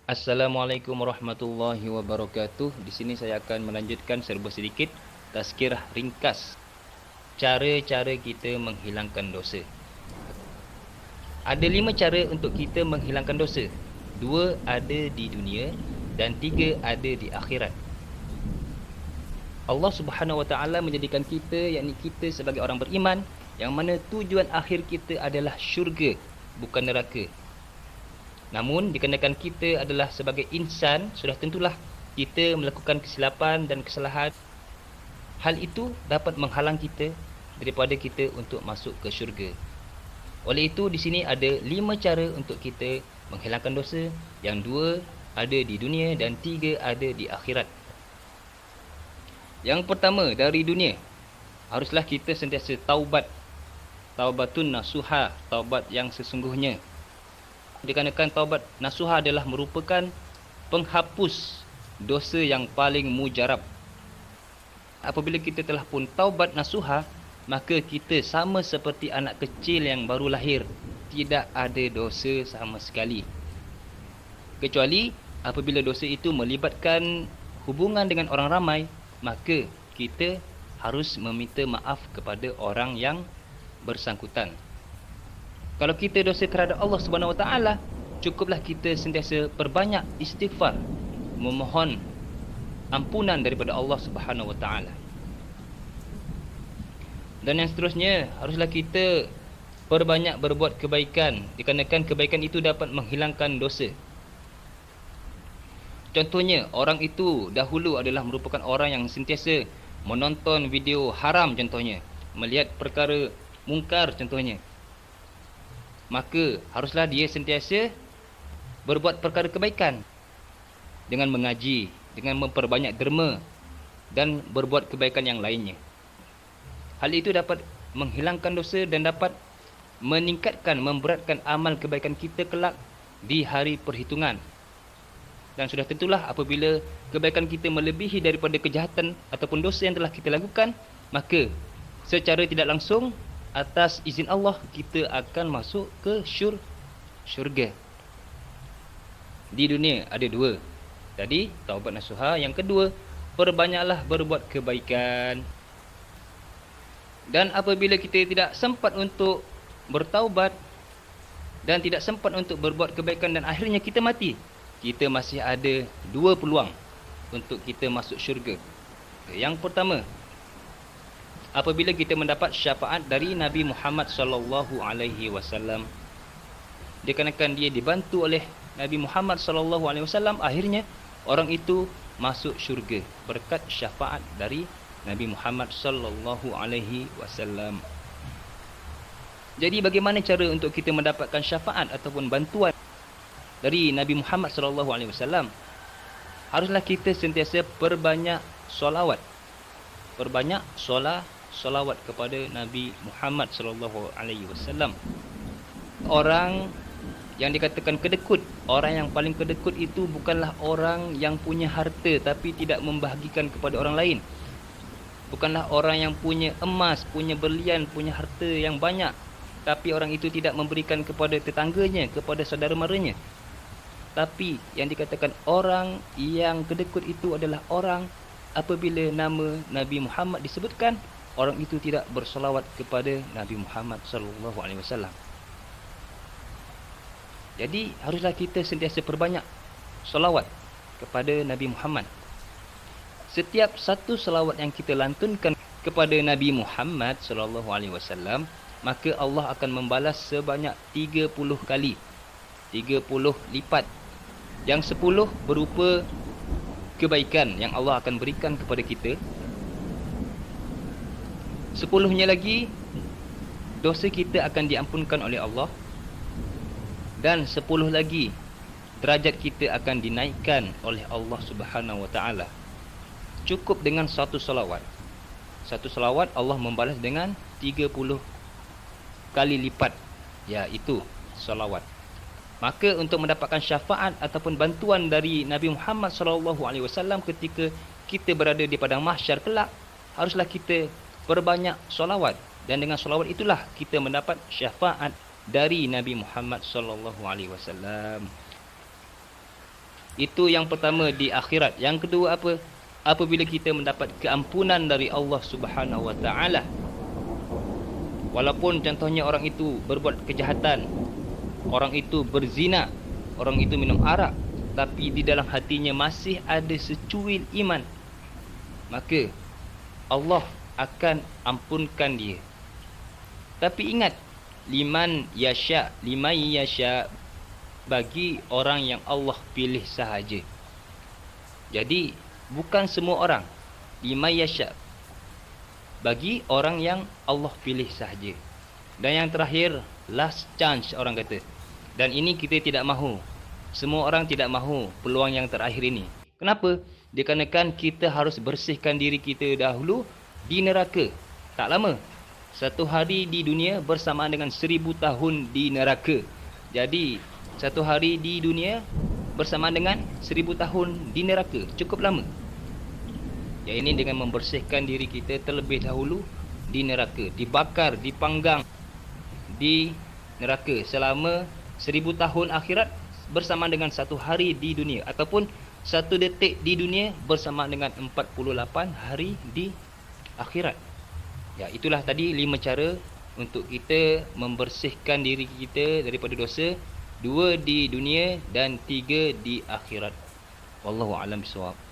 Assalamualaikum warahmatullahi wabarakatuh. Di sini saya akan melanjutkan serba sedikit tazkirah ringkas cara-cara kita menghilangkan dosa. Ada 5 cara untuk kita menghilangkan dosa. 2 ada di dunia dan 3 ada di akhirat. Allah Subhanahu Wa Taala menjadikan kita, yakni kita sebagai orang beriman, yang mana tujuan akhir kita adalah syurga, bukan neraka. Namun dikarenakan kita adalah sebagai insan, sudah tentulah kita melakukan kesilapan dan kesalahan. Hal itu dapat menghalang kita daripada kita untuk masuk ke syurga. Oleh itu di sini ada 5 cara untuk kita menghilangkan dosa, yang 2 ada di dunia dan 3 ada di akhirat. Yang pertama, dari dunia, haruslah kita sentiasa taubat. Taubatun nasuha, taubat yang sesungguhnya. Dikarenakan taubat nasuha adalah merupakan penghapus dosa yang paling mujarab. Apabila kita telah pun taubat nasuha, maka kita sama seperti anak kecil yang baru lahir, tidak ada dosa sama sekali. Kecuali apabila dosa itu melibatkan hubungan dengan orang ramai, maka kita harus meminta maaf kepada orang yang bersangkutan. Kalau kita dosa terhadap Allah Subhanahu Wa Taala, cukuplah kita sentiasa perbanyak istighfar, memohon ampunan daripada Allah Subhanahu Wa Taala. Dan yang seterusnya, haruslah kita perbanyak berbuat kebaikan, dikarenakan kebaikan itu dapat menghilangkan dosa. Contohnya, orang itu dahulu adalah merupakan orang yang sentiasa menonton video haram, contohnya melihat perkara mungkar, contohnya. Maka haruslah dia sentiasa berbuat perkara kebaikan dengan mengaji, dengan memperbanyak derma dan berbuat kebaikan yang lainnya. Hal itu dapat menghilangkan dosa dan dapat meningkatkan, memberatkan amal kebaikan kita kelak di hari perhitungan. Dan sudah tentulah apabila kebaikan kita melebihi daripada kejahatan ataupun dosa yang telah kita lakukan, maka secara tidak langsung, atas izin Allah, kita akan masuk ke syurga. Di dunia ada 2. Tadi taubat nasuha, yang kedua perbanyaklah berbuat kebaikan. Dan apabila kita tidak sempat untuk bertaubat dan tidak sempat untuk berbuat kebaikan dan akhirnya kita mati, kita masih ada 2 peluang untuk kita masuk syurga. Yang pertama, apabila kita mendapat syafaat dari Nabi Muhammad sallallahu alaihi wasallam, dikarenakan dia dibantu oleh Nabi Muhammad sallallahu alaihi wasallam, akhirnya orang itu masuk syurga berkat syafaat dari Nabi Muhammad sallallahu alaihi wasallam. Jadi bagaimana cara untuk kita mendapatkan syafaat ataupun bantuan dari Nabi Muhammad sallallahu alaihi wasallam? Haruslah kita sentiasa perbanyak solawat. Perbanyak solawat kepada Nabi Muhammad sallallahu alaihi wasallam. Orang yang dikatakan kedekut, orang yang paling kedekut itu bukanlah orang yang punya harta tapi tidak membahagikan kepada orang lain. Bukanlah orang yang punya emas, punya berlian, punya harta yang banyak, tapi orang itu tidak memberikan kepada tetangganya, kepada saudara maranya. Tapi yang dikatakan orang yang kedekut itu adalah orang apabila nama Nabi Muhammad disebutkan, orang itu tidak bersolawat kepada Nabi Muhammad sallallahu alaihi wasallam. Jadi haruslah kita sentiasa perbanyak solawat kepada Nabi Muhammad. Setiap satu solawat yang kita lantunkan kepada Nabi Muhammad sallallahu alaihi wasallam, maka Allah akan membalas sebanyak 30 kali. 30 lipat. Yang 10 berupa kebaikan yang Allah akan berikan kepada kita. 10-nya lagi, dosa kita akan diampunkan oleh Allah. Dan 10 lagi, derajat kita akan dinaikkan oleh Allah Subhanahu Wa Taala. Cukup dengan satu salawat. Satu salawat Allah membalas dengan 30 kali lipat, iaitu salawat. Maka untuk mendapatkan syafaat ataupun bantuan dari Nabi Muhammad sallallahu alaihi wasallam ketika kita berada di padang mahsyar kelak, haruslah kita perbanyak solawat, dan dengan solawat itulah kita mendapat syafaat dari Nabi Muhammad sallallahu alaihi wasallam. Itu yang pertama di akhirat. Yang kedua apa? Apabila kita mendapat keampunan dari Allah Subhanahu wa taala. Walaupun contohnya orang itu berbuat kejahatan, orang itu berzina, orang itu minum arak, tapi di dalam hatinya masih ada secuil iman, maka Allah akan ampunkan dia. Tapi ingat, liman yasha, bagi orang yang Allah pilih sahaja. Jadi bukan semua orang. Liman yasha, bagi orang yang Allah pilih sahaja. Dan yang terakhir, last chance orang kata. Dan ini kita tidak mahu. Semua orang tidak mahu peluang yang terakhir ini. Kenapa? Dikarenakan kita harus bersihkan diri kita dahulu di neraka. Tak lama. 1 hari di dunia bersamaan dengan 1000 tahun di neraka. Jadi 1 hari di dunia bersamaan dengan 1000 tahun di neraka. Cukup lama. Yang ini dengan membersihkan diri kita terlebih dahulu di neraka. Dibakar, dipanggang di neraka selama 1000 tahun akhirat bersamaan dengan 1 hari di dunia. Ataupun 1 detik di dunia bersamaan dengan 48 hari di akhirat. Ya, itulah tadi 5 cara untuk kita membersihkan diri kita daripada dosa. 2 di dunia dan 3 di akhirat. Wallahu a'lam bishawab.